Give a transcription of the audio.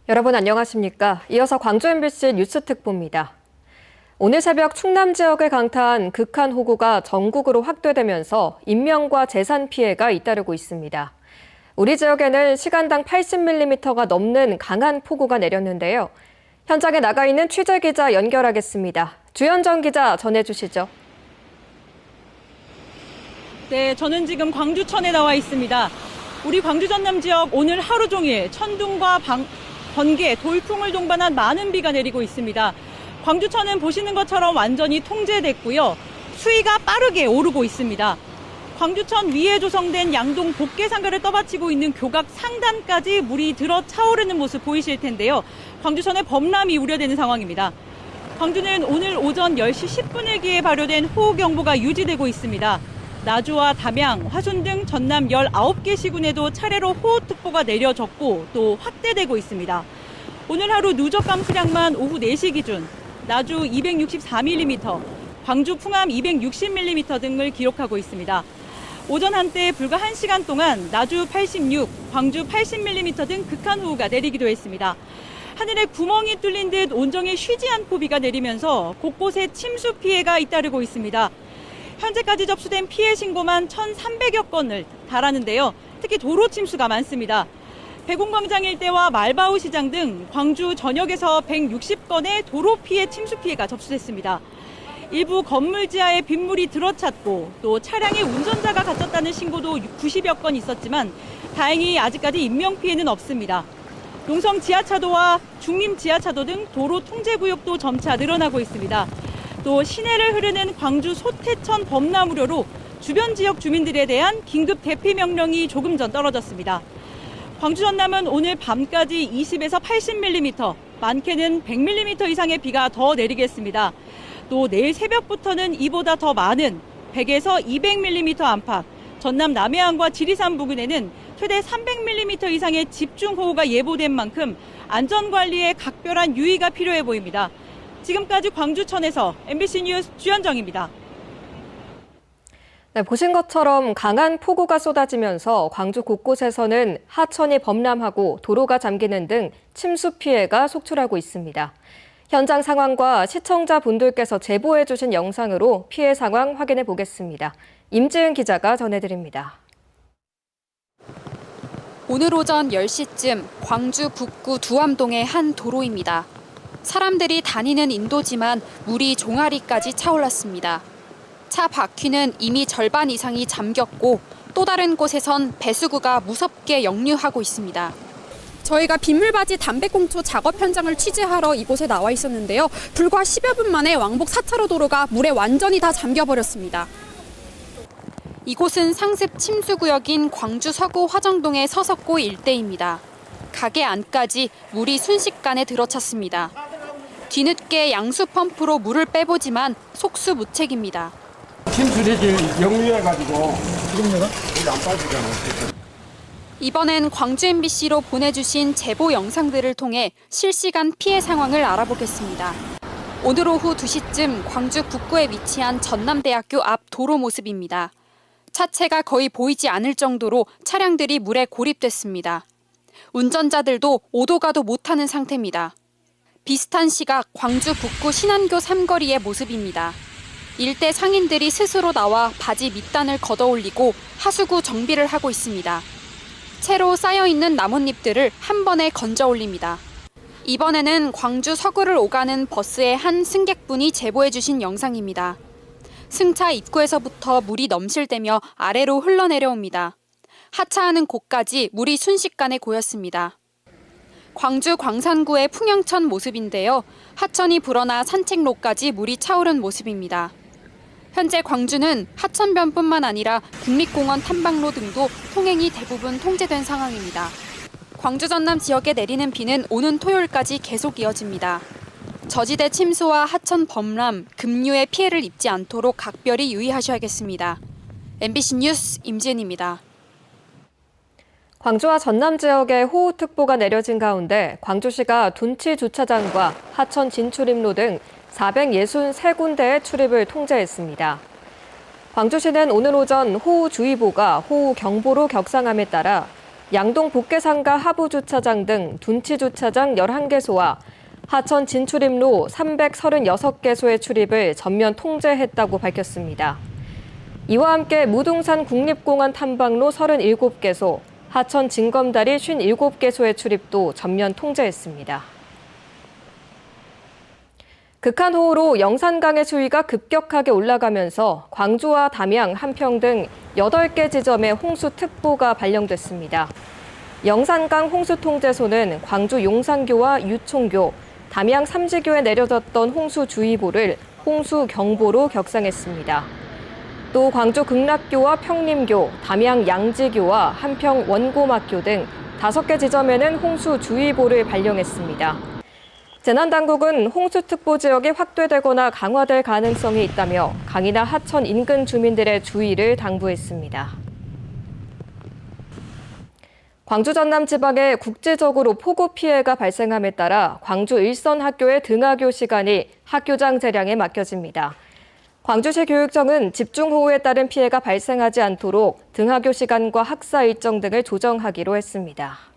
여러분 안녕하십니까? 이어서 광주 MBC 뉴스 특보입니다. 오늘 새벽 충남 지역을 강타한 극한 호우가 전국으로 확대되면서 인명과 재산 피해가 잇따르고 있습니다. 우리 지역에는 시간당 80mm가 넘는 강한 폭우가 내렸는데요. 현장에 나가 있는 취재기자 연결하겠습니다. 주현정 기자 전해주시죠. 네, 저는 지금 광주천에 나와 있습니다. 우리 광주 전남 지역 오늘 하루 종일 천둥과 번개, 돌풍을 동반한 많은 비가 내리고 있습니다. 광주천은 보시는 것처럼 완전히 통제됐고요. 수위가 빠르게 오르고 있습니다. 광주천 위에 조성된 양동 복개상가를 떠받치고 있는 교각 상단까지 물이 들어 차오르는 모습 보이실 텐데요. 광주천에 범람이 우려되는 상황입니다. 광주는 오늘 오전 10시 10분에 기해 발효된 호우경보가 유지되고 있습니다. 나주와 담양, 화순 등 전남 19개 시군에도 차례로 호우특보가 내려졌고 또 확대되고 있습니다. 오늘 하루 누적 감수량만 오후 4시 기준 나주 264mm, 광주 풍암 260mm 등을 기록하고 있습니다. 오전 한때 불과 1시간 동안 나주 86, 광주 80mm 등 극한 호우가 내리기도 했습니다. 하늘에 구멍이 뚫린 듯 온종일 쉬지 않고 비가 내리면서 곳곳에 침수 피해가 잇따르고 있습니다. 현재까지 접수된 피해 신고만 1,300여 건을 달하는데요. 특히 도로 침수가 많습니다. 백운광장 일대와 말바우 시장 등 광주 전역에서 160건의 도로 피해 침수 피해가 접수됐습니다. 일부 건물 지하에 빗물이 들어찼고 또 차량의 운전자가 갇혔다는 신고도 90여 건 있었지만 다행히 아직까지 인명 피해는 없습니다. 농성 지하차도와 중림 지하차도 등 도로 통제구역도 점차 늘어나고 있습니다. 또 시내를 흐르는 광주 소태천 범람 우려로 주변 지역 주민들에 대한 긴급 대피 명령이 조금 전 떨어졌습니다. 광주 전남은 오늘 밤까지 20에서 80mm, 많게는 100mm 이상의 비가 더 내리겠습니다. 또 내일 새벽부터는 이보다 더 많은 100에서 200mm 안팎, 전남 남해안과 지리산 부근에는 최대 300mm 이상의 집중호우가 예보된 만큼 안전관리에 각별한 유의가 필요해 보입니다. 지금까지 광주천에서 MBC 뉴스 주현정입니다. 네, 보신 것처럼 강한 폭우가 쏟아지면서 광주 곳곳에서는 하천이 범람하고 도로가 잠기는 등 침수 피해가 속출하고 있습니다. 현장 상황과 시청자분들께서 제보해 주신 영상으로 피해 상황 확인해 보겠습니다. 임지은 기자가 전해드립니다. 오늘 오전 10시쯤 광주 북구 두암동의 한 도로입니다. 사람들이 다니는 인도지만 물이 종아리까지 차올랐습니다. 차 바퀴는 이미 절반 이상이 잠겼고 또 다른 곳에선 배수구가 무섭게 역류하고 있습니다. 저희가 빗물바지 담배꽁초 작업 현장을 취재하러 이곳에 나와 있었는데요. 불과 10여 분 만에 왕복 4차로 도로가 물에 완전히 다 잠겨버렸습니다. 이곳은 상습 침수구역인 광주 서구 화정동의 서석고 일대입니다. 가게 안까지 물이 순식간에 들어찼습니다. 뒤늦게 양수 펌프로 물을 빼보지만 속수무책입니다. 침수력이 역류해가지고 지금 내가 여기 안 빠지잖아. 이번엔 광주 MBC로 보내주신 제보 영상들을 통해 실시간 피해 상황을 알아보겠습니다. 오늘 오후 2시쯤 광주 북구에 위치한 전남대학교 앞 도로 모습입니다. 차체가 거의 보이지 않을 정도로 차량들이 물에 고립됐습니다. 운전자들도 오도 가도 못하는 상태입니다. 비슷한 시각 광주 북구 신안교 삼거리의 모습입니다. 일대 상인들이 스스로 나와 바지 밑단을 걷어올리고 하수구 정비를 하고 있습니다. 채로 쌓여있는 나뭇잎들을 한 번에 건져 올립니다. 이번에는 광주 서구를 오가는 버스의 한 승객분이 제보해 주신 영상입니다. 승차 입구에서부터 물이 넘실대며 아래로 흘러내려옵니다. 하차하는 곳까지 물이 순식간에 고였습니다. 광주 광산구의 풍영천 모습인데요. 하천이 불어나 산책로까지 물이 차오른 모습입니다. 현재 광주는 하천변뿐만 아니라 국립공원 탐방로 등도 통행이 대부분 통제된 상황입니다. 광주 전남 지역에 내리는 비는 오는 토요일까지 계속 이어집니다. 저지대 침수와 하천 범람, 급류의 피해를 입지 않도록 각별히 유의하셔야겠습니다. MBC 뉴스 임지은입니다. 광주와 전남 지역에 호우특보가 내려진 가운데 광주시가 둔치 주차장과 하천 진출입로 등 463군데의 출입을 통제했습니다. 광주시는 오늘 오전 호우주의보가 호우경보로 격상함에 따라 양동 복개상가 하부주차장 등 둔치주차장 11개소와 하천 진출입로 336개소의 출입을 전면 통제했다고 밝혔습니다. 이와 함께 무등산 국립공원 탐방로 37개소, 하천 징검다리 57개소의 출입도 전면 통제했습니다. 극한호우로 영산강의 수위가 급격하게 올라가면서 광주와 담양, 한평 등 8개 지점에 홍수특보가 발령됐습니다. 영산강 홍수통제소는 광주 용산교와 유총교, 담양 삼지교에 내려졌던 홍수주의보를 홍수경보로 격상했습니다. 또 광주 극락교와 평림교, 담양 양지교와 한평 원고막교 등 5개 지점에는 홍수주의보를 발령했습니다. 재난당국은 홍수특보 지역이 확대되거나 강화될 가능성이 있다며 강이나 하천 인근 주민들의 주의를 당부했습니다. 광주 전남 지방에 국지적으로 폭우 피해가 발생함에 따라 광주 일선 학교의 등하교 시간이 학교장 재량에 맡겨집니다. 광주시 교육청은 집중호우에 따른 피해가 발생하지 않도록 등하교 시간과 학사 일정 등을 조정하기로 했습니다.